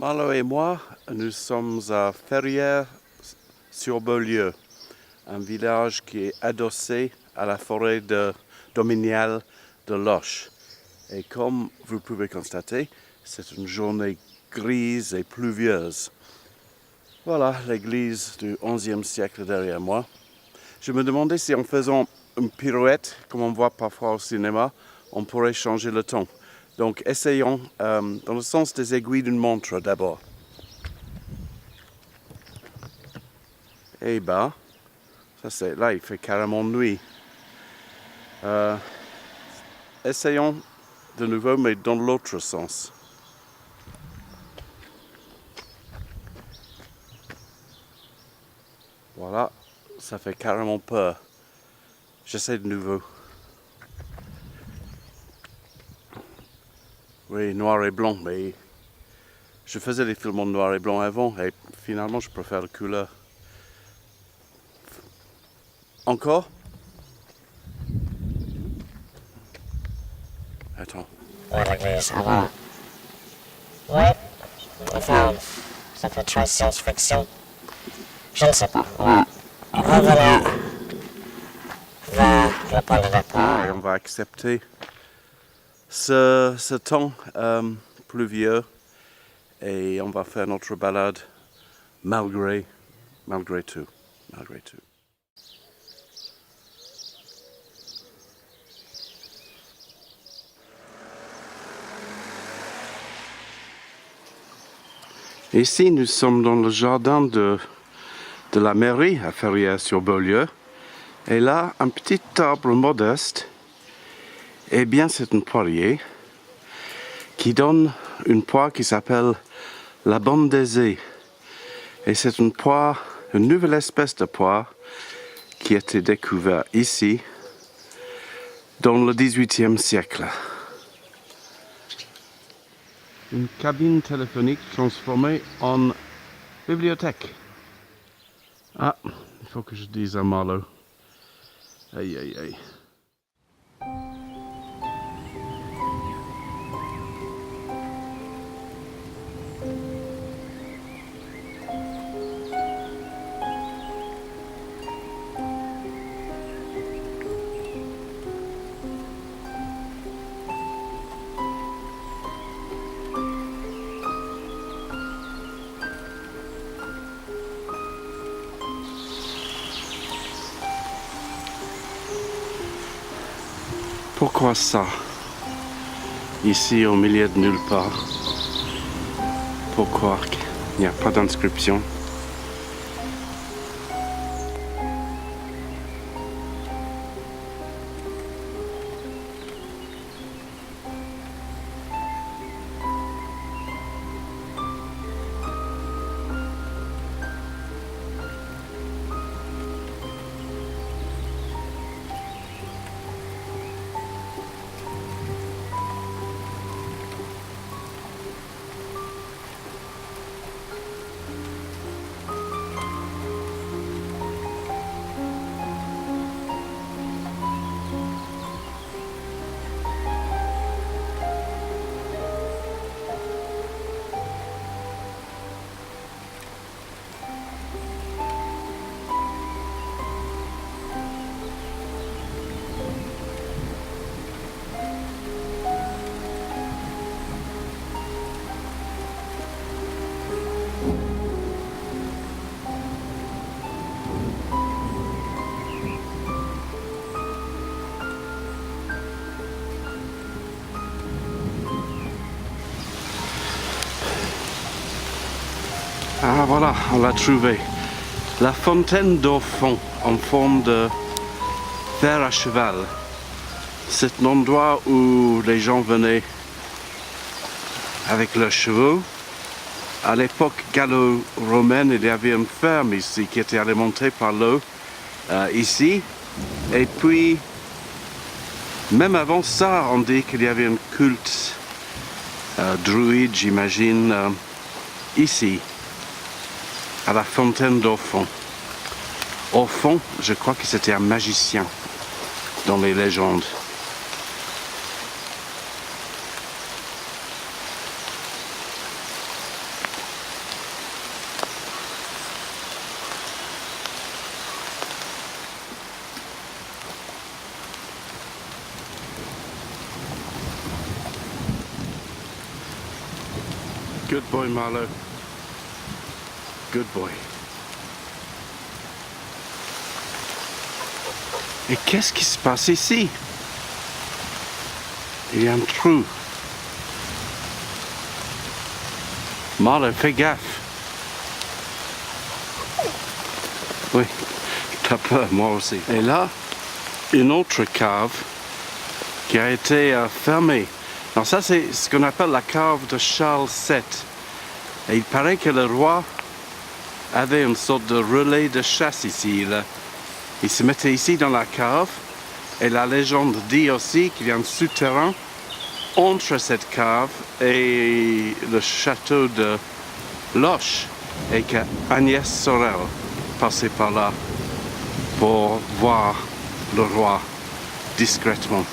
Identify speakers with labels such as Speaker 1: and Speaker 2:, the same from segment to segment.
Speaker 1: Marlowe et moi, nous sommes à Ferrière-sur-Beaulieu, un village qui est adossé à la forêt domaniale de Loches. Et comme vous pouvez constater, c'est une journée grise et pluvieuse. Voilà l'église du XIe siècle derrière moi. Je me demandais si en faisant une pirouette, comme on voit parfois au cinéma, on pourrait changer le temps. Donc essayons dans le sens des aiguilles d'une montre d'abord. Et là, là il fait carrément nuit. Essayons de nouveau, mais dans l'autre sens. Voilà, ça fait carrément peur. J'essaie de nouveau. Oui, noir et blanc, mais je faisais des films en noir et blanc avant et finalement je préfère la couleur. Encore? Attends.
Speaker 2: Ouais, l'église, avant. Ouais, enfin, ça fait très science-fiction. Je ne sais pas. On va revenir vers le point de départ.
Speaker 1: Et on va accepter ce temps pluvieux et on va faire notre balade malgré tout. Ici, nous sommes dans le jardin de la mairie à Ferrière-sur-Beaulieu. Et là, un petit arbre modeste, eh bien, c'est un poirier qui donne une poire qui s'appelle la bande des. Et c'est une nouvelle espèce de poire qui a été découverte ici dans le XVIIIe siècle. Une cabine téléphonique transformée en bibliothèque. Ah, il faut que je dise à Marlowe. Aïe, aïe, aïe. Pourquoi ça? Ici, au milieu de nulle part. Pourquoi il n'y a pas d'inscription? Ah voilà, on l'a trouvé. La fontaine d'eau fond en forme de fer à cheval. C'est un endroit où les gens venaient avec leurs chevaux. À l'époque gallo-romaine, il y avait une ferme ici qui était alimentée par l'eau ici. Et puis, même avant ça, on dit qu'il y avait un culte druide, j'imagine, ici, à la fontaine d'au fond. Au fond, je crois que c'était un magicien dans les légendes. Good boy, Marlowe. Good boy. Et qu'est-ce qui se passe ici? Il y a un trou. Marlowe, fais gaffe. Oui, t'as peur, moi aussi. Et là, une autre cave qui a été fermée. Alors ça, c'est ce qu'on appelle la cave de Charles VII. Et il paraît que le roi avait une sorte de relais de chasse ici. Il se mettait ici dans la cave. Et la légende dit aussi qu'il y a un souterrain entre cette cave et le château de Loches. Et qu'Agnès Sorel passait par là pour voir le roi discrètement.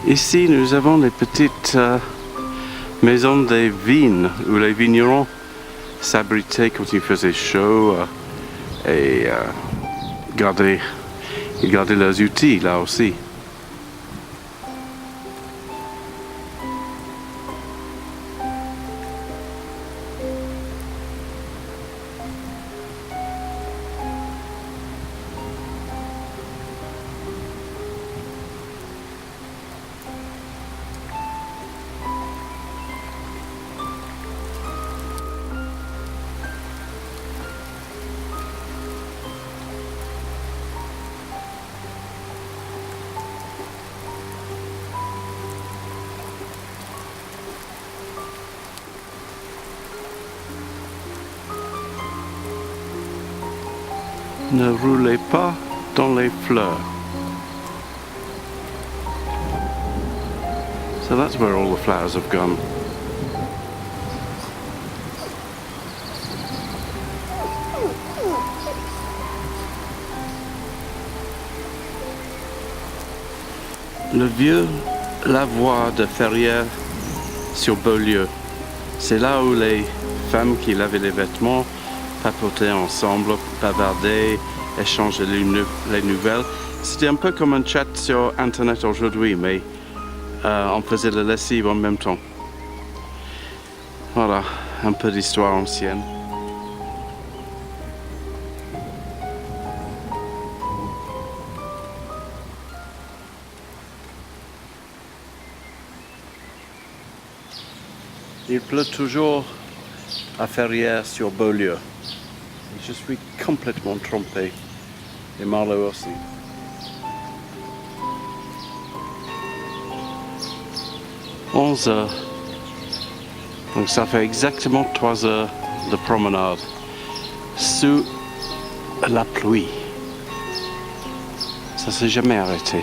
Speaker 1: Ici, nous avons les petites maisons des vignes où les vignerons s'abritaient quand il faisait chaud et ils gardaient leurs outils là aussi. Ne roulez pas dans les fleurs. So that's where all the flowers have gone. le vieux lavoir de Ferrière-sur-Beaulieu. C'est là où les femmes qui lavaient les vêtements papotaient ensemble, bavardaient, échangeaient les nouvelles. C'était un peu comme un chat sur Internet aujourd'hui, mais on faisait la lessive en même temps. Voilà, un peu d'histoire ancienne. Il pleut toujours à Ferrière-sur-Beaulieu. Je suis complètement trompé. Et Marlowe aussi. « 11 heures. Donc ça fait exactement 3 heures de promenade. Sous la pluie. Ça s'est jamais arrêté.